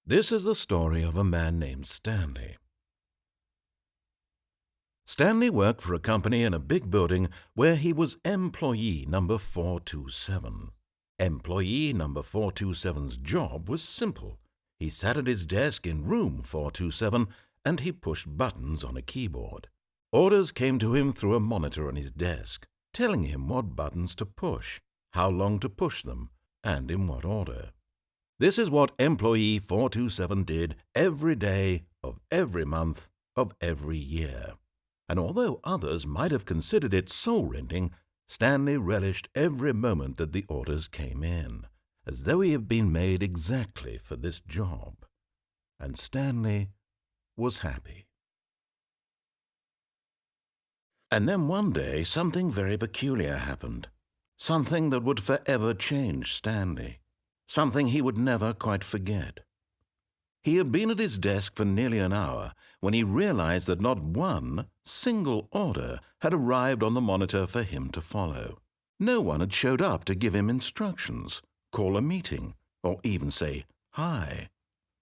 This is the story of a man named Stanley. Stanley worked for a company in a big building where he was employee number 427. Employee number 427's job was simple. He sat at his desk in room 427 and he pushed buttons on a keyboard. Orders came to him through a monitor on his desk, telling him what buttons to push, how long to push them, and in what order. This is what employee 427 did every day of every month of every year. And although others might have considered it soul-rending, Stanley relished every moment that the orders came in, as though he had been made exactly for this job. And Stanley was happy. And then one day something very peculiar happened, something that would forever change Stanley. Something he would never quite forget. He had been at his desk for nearly an hour when he realized that not one single order had arrived on the monitor for him to follow. No one had showed up to give him instructions, call a meeting, or even say hi.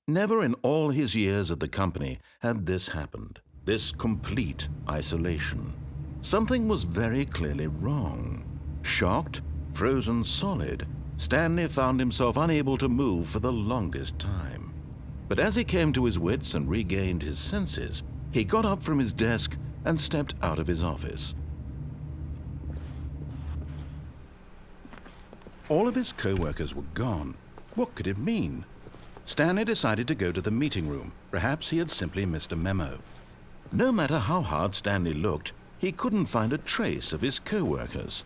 Never in all his years at the company had this happened, this complete isolation. Something was very clearly wrong. Shocked, frozen solid, Stanley found himself unable to move for the longest time. But as he came to his wits and regained his senses, he got up from his desk and stepped out of his office. All of his co-workers were gone. What could it mean? Stanley decided to go to the meeting room. Perhaps he had simply missed a memo. No matter how hard Stanley looked, he couldn't find a trace of his co-workers.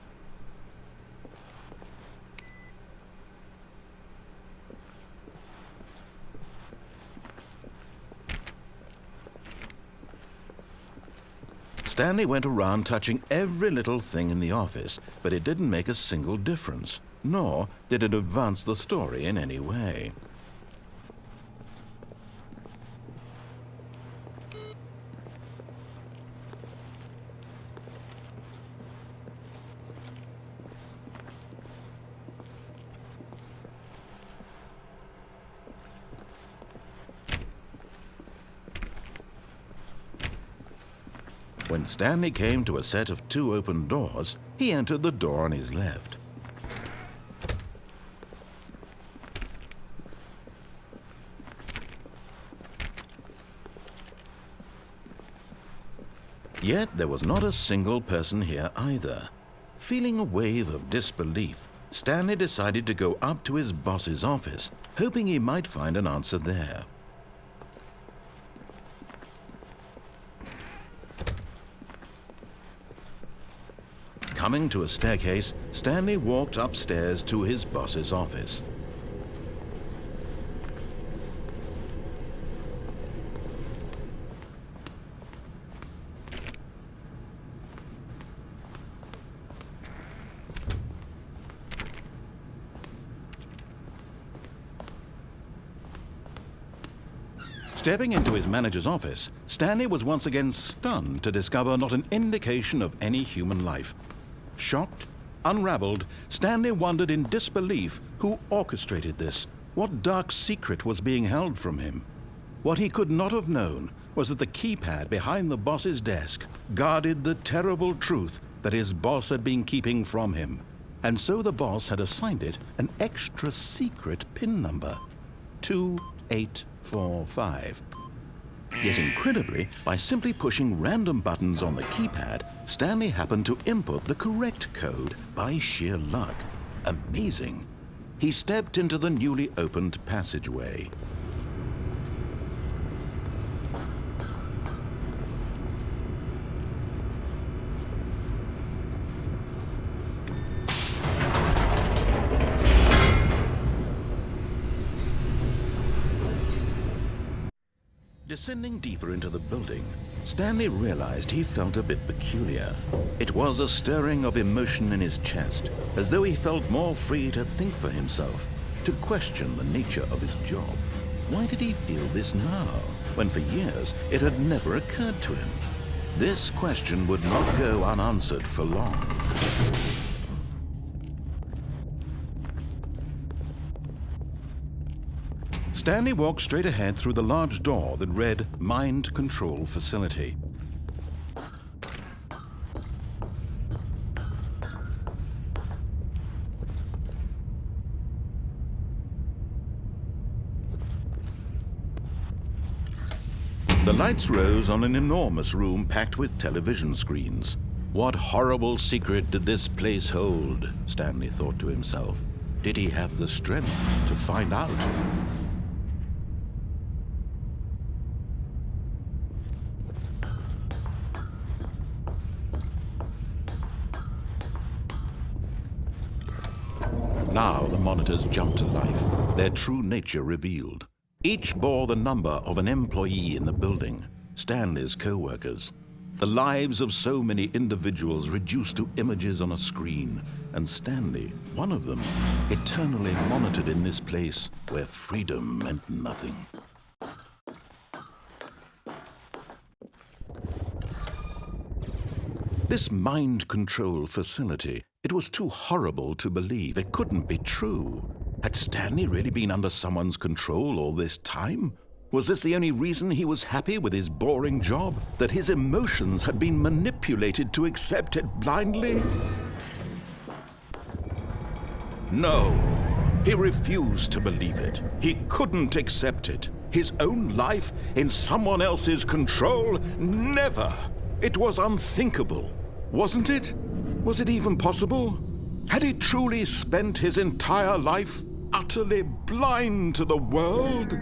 Stanley went around touching every little thing in the office, but it didn't make a single difference, nor did it advance the story in any way. When Stanley came to a set of 2 open doors, he entered the door on his left. Yet there was not a single person here either. Feeling a wave of disbelief, Stanley decided to go up to his boss's office, hoping he might find an answer there. Coming to a staircase, Stanley walked upstairs to his boss's office. Stepping into his manager's office, Stanley was once again stunned to discover not an indication of any human life. Shocked, unraveled, Stanley wondered in disbelief who orchestrated this, what dark secret was being held from him. What he could not have known was that the keypad behind the boss's desk guarded the terrible truth that his boss had been keeping from him, and so the boss had assigned it an extra secret PIN number, 2845. Yet incredibly, by simply pushing random buttons on the keypad, Stanley happened to input the correct code by sheer luck. Amazing. He stepped into the newly opened passageway. Descending deeper into the building, Stanley realized he felt a bit peculiar. It was a stirring of emotion in his chest, as though he felt more free to think for himself, to question the nature of his job. Why did he feel this now, when for years it had never occurred to him? This question would not go unanswered for long. Stanley walked straight ahead through the large door that read Mind Control Facility. The lights rose on an enormous room packed with television screens. What horrible secret did this place hold? Stanley thought to himself. Did he have the strength to find out? Now the monitors jumped to life, their true nature revealed. Each bore the number of an employee in the building, Stanley's co-workers. The lives of so many individuals reduced to images on a screen, and Stanley, one of them, eternally monitored in this place where freedom meant nothing. This mind control facility, it was too horrible to believe. It couldn't be true. Had Stanley really been under someone's control all this time? Was this the only reason he was happy with his boring job? That his emotions had been manipulated to accept it blindly? No, he refused to believe it. He couldn't accept it. His own life in someone else's control? Never! It was unthinkable, wasn't it? Was it even possible? Had he truly spent his entire life utterly blind to the world?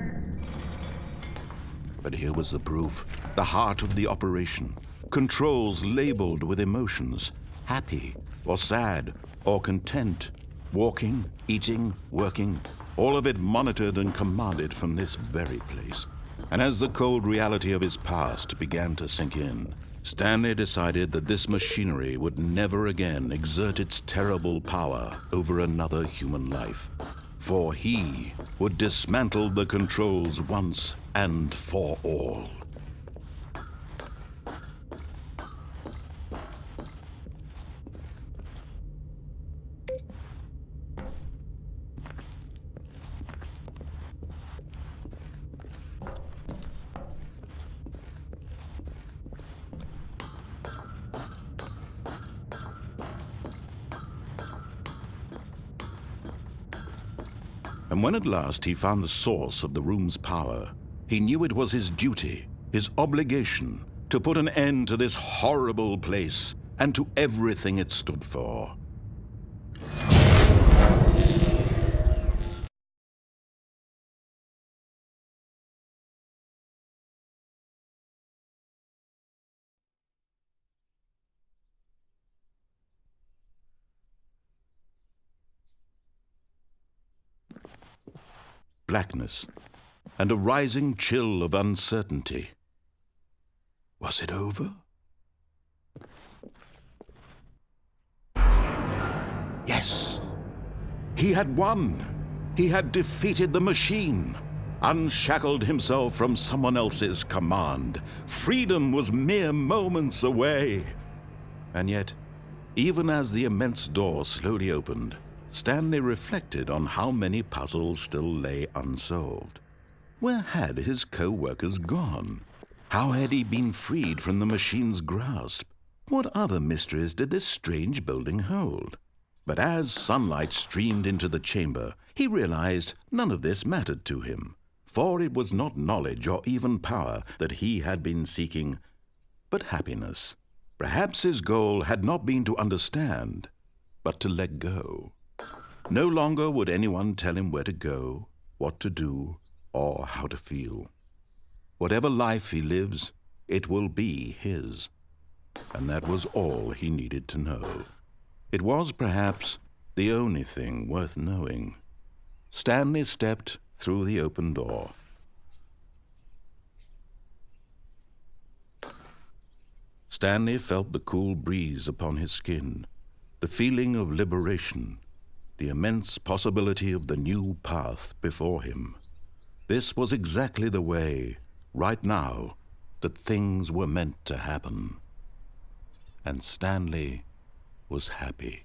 But here was the proof, the heart of the operation. Controls labeled with emotions, happy or sad or content, walking, eating, working, all of it monitored and commanded from this very place. And as the cold reality of his past began to sink in, Stanley decided that this machinery would never again exert its terrible power over another human life, for he would dismantle the controls once and for all. And when at last he found the source of the room's power, he knew it was his duty, his obligation, to put an end to this horrible place and to everything it stood for. Blackness, and a rising chill of uncertainty. Was it over? Yes. He had won. He had defeated the machine, unshackled himself from someone else's command. Freedom was mere moments away. And yet, even as the immense door slowly opened, Stanley reflected on how many puzzles still lay unsolved. Where had his co-workers gone? How had he been freed from the machine's grasp? What other mysteries did this strange building hold? But as sunlight streamed into the chamber, he realized none of this mattered to him, for it was not knowledge or even power that he had been seeking, but happiness. Perhaps his goal had not been to understand, but to let go. No longer would anyone tell him where to go, what to do, or how to feel. Whatever life he lives, it will be his. And that was all he needed to know. It was perhaps the only thing worth knowing. Stanley stepped through the open door. Stanley felt the cool breeze upon his skin, the feeling of liberation, the immense possibility of the new path before him. This was exactly the way, right now, that things were meant to happen. And Stanley was happy.